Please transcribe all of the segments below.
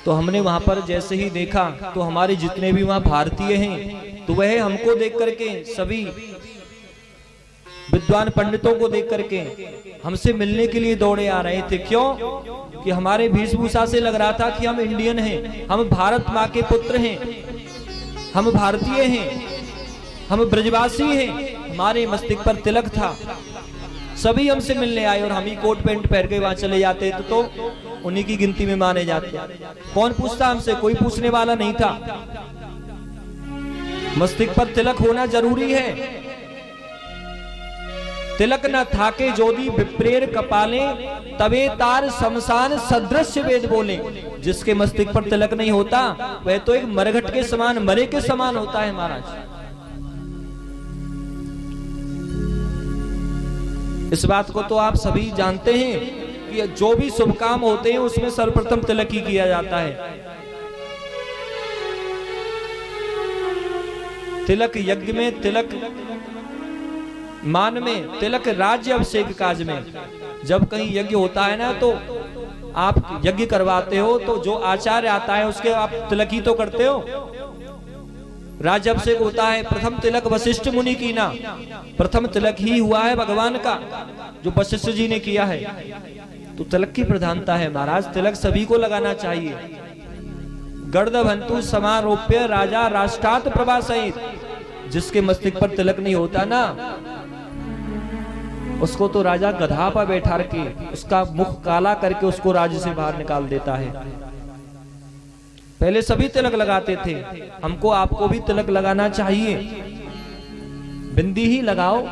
तो हमने वहां पर जैसे ही देखा तो हमारे जितने भी वहां भारतीय हैं तो वह हमको देख करके, सभी विद्वान पंडितों को देख करके हमसे मिलने के लिए दौड़े आ रहे थे। क्यों? कि हमारे वेशभूषा से लग रहा था कि हम इंडियन हैं, हम भारत माँ के पुत्र हैं, हम भारतीय हैं, हम ब्रजवासी हैं। हमारे मस्तिष्क पर तिलक था। सभी हमसे मिलने आए और हम ही कोट पैंट पहन के वहां चले जाते तो उन्हीं की गिनती में माने जाते। कौन पूछता हमसे? कोई पूछने वाला नहीं था। मस्तिष्क पर तिलक होना जरूरी है। तिलक न थाके जोदी विप्रेर कपाले, तवे तार शमशान सदृश वेद बोले। जिसके मस्तिष्क पर तिलक नहीं होता वह तो एक मरघट के समान, मरे के समान होता है महाराज। इस बात को तो आप सभी जानते हैं कि जो भी शुभ काम होते हैं उसमें सर्वप्रथम तिलक ही किया जाता है। तिलक यज्ञ में, तिलक मान में, तिलक राज्य अभिषेक काज में। जब कहीं यज्ञ होता है ना तो आप यज्ञ करवाते हो तो जो आचार्य आता है उसके आप तिलक ही तो करते हो। राज्य अभिषेक होता है, प्रथम तिलक वशिष्ठ मुनि की ना, प्रथम तिलक ही हुआ है भगवान का जो वशिष्ठ जी ने किया है। तो तिलक की प्रधानता है महाराज। तिलक सभी को लगाना चाहिए। गर्दभंतु समारोप्य राजा राष्ट्रात प्रभा सहित। जिसके मस्तिष्क पर तिलक नहीं होता ना उसको तो राजा गधा पर बैठा के उसका मुख काला करके उसको राज्य से बाहर निकाल देता है। पहले सभी तिलक लगाते थे, हमको आपको भी तिलक लगाना चाहिए। बिंदी ही लगाओ,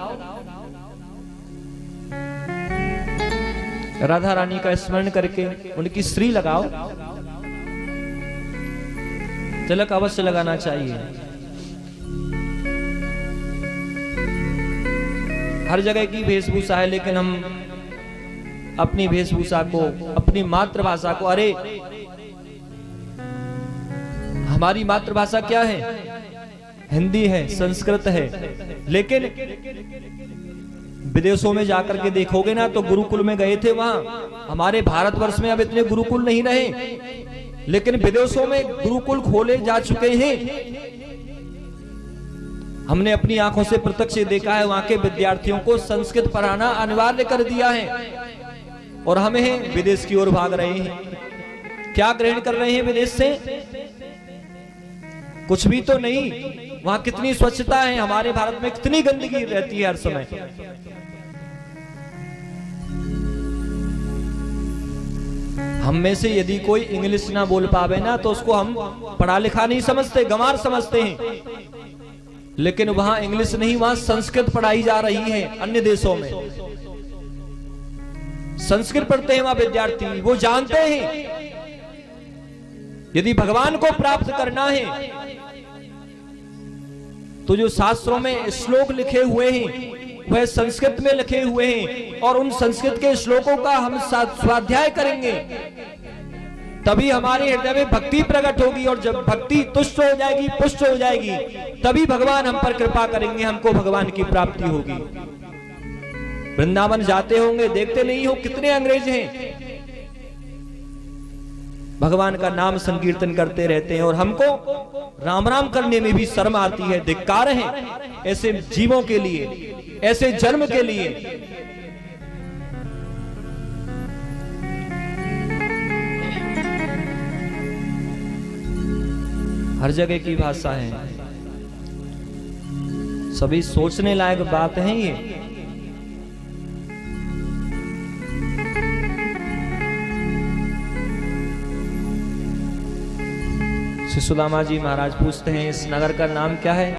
राधा रानी का स्मरण करके उनकी श्री लगाओ। तिलक अवश्य लगाना चाहिए। हर जगह की वेशभूषा है लेकिन हम अपनी वेशभूषा को, अपनी मातृभाषा को, अरे हमारी मातृभाषा क्या है? हिंदी है, संस्कृत है। लेकिन विदेशों में जाकर के देखोगे ना तो गुरुकुल में गए थे वहां। हमारे भारतवर्ष में अब इतने गुरुकुल नहीं रहे, लेकिन विदेशों में गुरुकुल खोले जा चुके हैं। हमने अपनी आंखों से प्रत्यक्ष देखा है। वहां के विद्यार्थियों को संस्कृत पढ़ाना अनिवार्य कर दिया है और हमें विदेश की ओर भाग रहे हैं। क्या ग्रहण कर रहे हैं विदेश से? कुछ भी तो नहीं। वहां कितनी स्वच्छता है, हमारे भारत में कितनी गंदगी रहती है हर समय। हम में से यदि कोई इंग्लिश ना बोल पावे ना तो उसको हम पढ़ा लिखा नहीं समझते, गंवार समझते हैं। लेकिन वहां इंग्लिश नहीं, वहां संस्कृत पढ़ाई जा रही है। अन्य देशों में संस्कृत पढ़ते हैं वहां विद्यार्थी। वो जानते हैं यदि भगवान को प्राप्त करना है तो जो शास्त्रों में श्लोक लिखे हुए हैं वह संस्कृत में लिखे हुए हैं और उन संस्कृत के श्लोकों का हम स्वाध्याय करेंगे तभी हमारे हृदय में भक्ति प्रकट होगी। और जब भक्ति तुष्ट हो जाएगी, पुष्ट हो जाएगी, तभी भगवान हम पर कृपा करेंगे, हमको भगवान की प्राप्ति होगी। वृंदावन जाते होंगे, देखते नहीं हो कितने अंग्रेज हैं भगवान का नाम संकीर्तन करते रहते हैं और हमको राम राम करने में भी शर्म आती है। धिक्कार है ऐसे जीवों के लिए, ऐसे जन्म के लिए। हर जगह की भाषा है, सभी सोचने लायक बात है ये। श्री सुदामा जी महाराज पूछते हैं इस नगर का नाम क्या है?